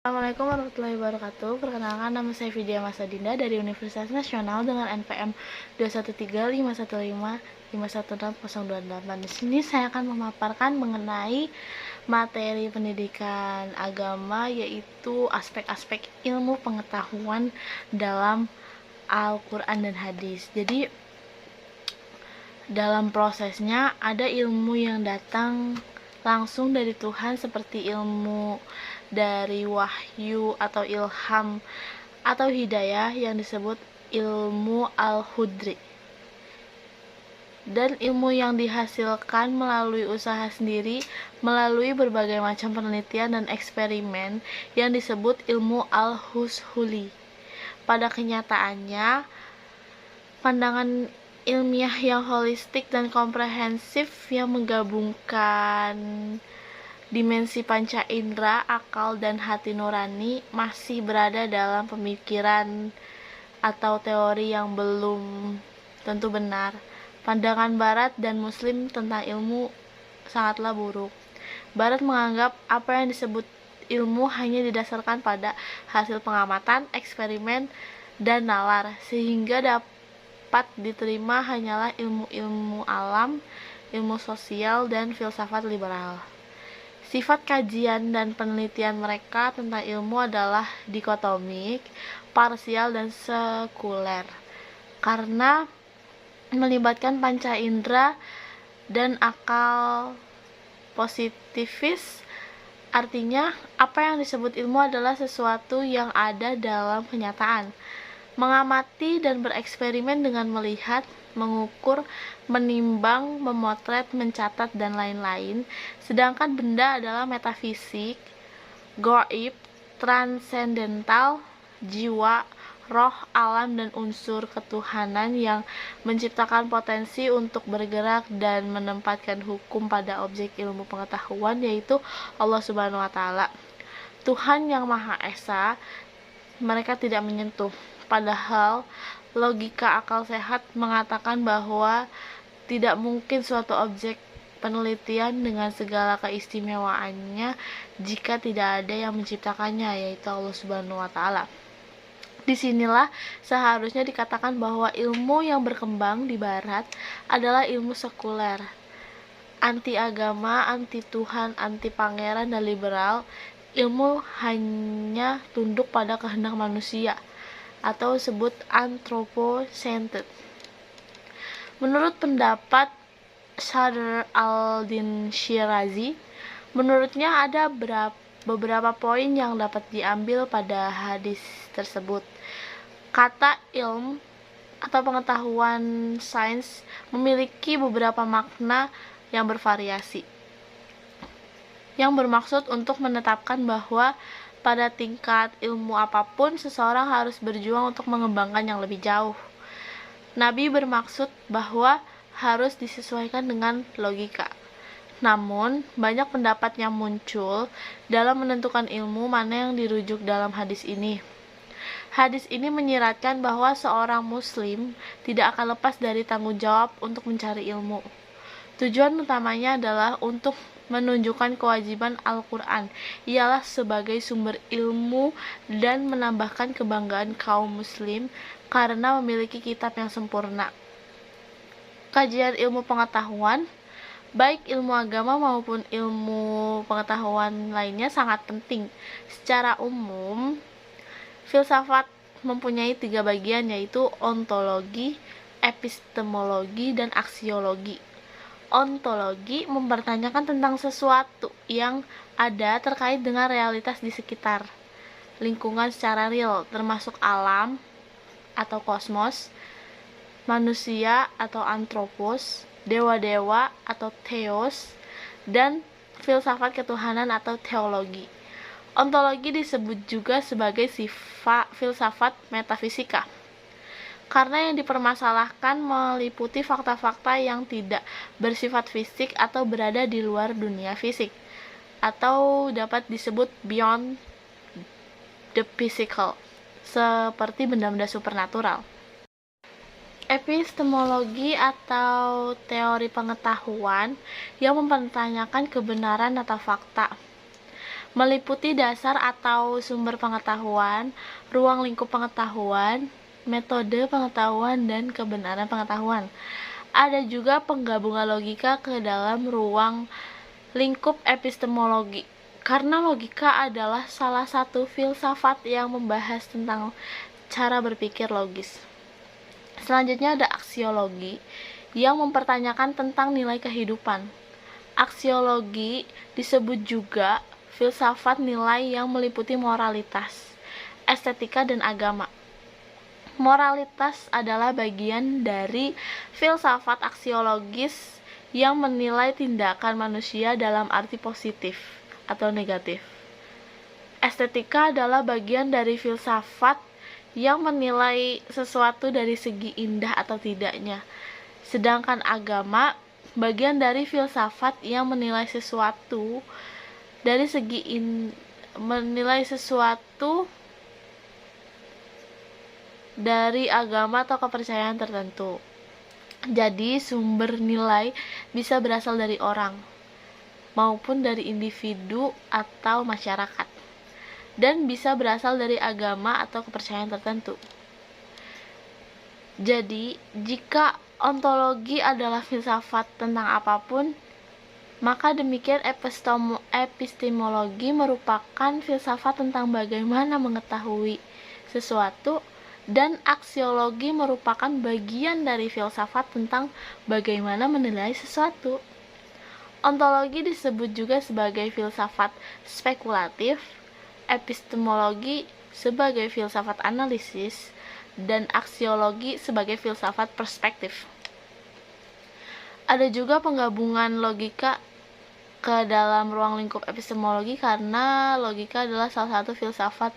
Assalamualaikum warahmatullahi wabarakatuh. Perkenalkan, nama saya Vidya Masadinda dari Universitas Nasional dengan NPM 21351551608. Di sini saya akan memaparkan mengenai materi pendidikan agama, yaitu aspek-aspek ilmu pengetahuan dalam Al-Quran dan Hadis. Jadi dalam prosesnya ada ilmu yang datang langsung dari Tuhan seperti ilmu dari wahyu atau ilham atau hidayah yang disebut ilmu al-hudri, dan ilmu yang dihasilkan melalui usaha sendiri melalui berbagai macam penelitian dan eksperimen yang disebut ilmu al-hushuli. Pada kenyataannya, pandangan ilmiah yang holistik dan komprehensif yang menggabungkan dimensi panca indera, akal, dan hati nurani masih berada dalam pemikiran atau teori yang belum tentu benar. Pandangan Barat dan Muslim tentang ilmu sangatlah buruk. Barat menganggap apa yang disebut ilmu hanya didasarkan pada hasil pengamatan, eksperimen, dan nalar, sehingga dapat diterima hanyalah ilmu-ilmu alam, ilmu sosial, dan filsafat liberal. Sifat kajian dan penelitian mereka tentang ilmu adalah dikotomik, parsial, dan sekuler, karena melibatkan panca indera dan akal positivis. Artinya, apa yang disebut ilmu adalah sesuatu yang ada dalam kenyataan, mengamati dan bereksperimen dengan melihat, mengukur, menimbang, memotret, mencatat, dan lain-lain. Sedangkan benda adalah metafisik, gaib, transendental, jiwa, roh, alam, dan unsur ketuhanan yang menciptakan potensi untuk bergerak dan menempatkan hukum pada objek ilmu pengetahuan, yaitu Allah Subhanahu wa Ta'ala, Tuhan yang Maha Esa. Mereka tidak menyentuh, padahal logika akal sehat mengatakan bahwa tidak mungkin suatu objek penelitian dengan segala keistimewaannya jika tidak ada yang menciptakannya, yaitu Allah Subhanahu wa Ta'ala. Disinilah seharusnya dikatakan bahwa ilmu yang berkembang di Barat adalah ilmu sekuler, anti agama, anti Tuhan, anti pangeran, dan liberal. Ilmu hanya tunduk pada kehendak manusia, atau disebut anthropocentric. Menurut pendapat Sadr al-Din Shirazi, menurutnya ada beberapa poin yang dapat diambil pada hadis tersebut. Kata ilm atau pengetahuan sains memiliki beberapa makna yang bervariasi, yang bermaksud untuk menetapkan bahwa pada tingkat ilmu apapun seseorang harus berjuang untuk mengembangkan yang lebih jauh. Nabi bermaksud bahwa harus disesuaikan dengan logika. Namun, banyak pendapat yang muncul dalam menentukan ilmu mana yang dirujuk dalam hadis ini. Hadis ini menyiratkan bahwa seorang muslim tidak akan lepas dari tanggung jawab untuk mencari ilmu. Tujuan utamanya adalah untuk menunjukkan kewajiban Al-Quran ialah sebagai sumber ilmu dan menambahkan kebanggaan kaum muslim karena memiliki kitab yang sempurna. Kajian ilmu pengetahuan, baik ilmu agama maupun ilmu pengetahuan lainnya, sangat penting. Secara umum, filsafat mempunyai 3 bagian, yaitu ontologi, epistemologi, dan aksiologi. Ontologi mempertanyakan tentang sesuatu yang ada terkait dengan realitas di sekitar lingkungan secara real, termasuk alam atau kosmos, manusia atau antropos, dewa-dewa atau theos, dan filsafat ketuhanan atau teologi. Ontologi disebut juga sebagai filsafat metafisika, karena yang dipermasalahkan meliputi fakta-fakta yang tidak bersifat fisik atau berada di luar dunia fisik, atau dapat disebut beyond the physical, seperti benda-benda supernatural. Epistemologi atau teori pengetahuan yang mempertanyakan kebenaran atau fakta. meliputi dasar atau sumber pengetahuan, ruang lingkup pengetahuan, metode pengetahuan, dan kebenaran pengetahuan. Ada juga penggabungan logika ke dalam ruang lingkup epistemologi, karena logika adalah salah satu filsafat yang membahas tentang cara berpikir logis. Selanjutnya ada aksiologi yang mempertanyakan tentang nilai kehidupan. Aksiologi disebut juga filsafat nilai yang meliputi moralitas, estetika, dan agama. Moralitas adalah bagian dari filsafat aksiologis yang menilai tindakan manusia dalam arti positif atau negatif. Estetika adalah bagian dari filsafat yang menilai sesuatu dari segi indah atau tidaknya. Sedangkan agama bagian dari filsafat yang menilai sesuatu dari segi menilai sesuatu dari agama atau kepercayaan tertentu. Jadi sumber nilai bisa berasal dari orang maupun dari individu atau masyarakat, dan bisa berasal dari agama atau kepercayaan tertentu. Jadi, jika ontologi adalah filsafat tentang apapun, maka demikian epistemologi merupakan filsafat tentang bagaimana mengetahui sesuatu, dan aksiologi merupakan bagian dari filsafat tentang bagaimana menilai sesuatu. Ontologi disebut juga sebagai filsafat spekulatif, epistemologi sebagai filsafat analisis, dan aksiologi sebagai filsafat perspektif. Ada juga penggabungan logika ke dalam ruang lingkup epistemologi, karena logika adalah salah satu filsafat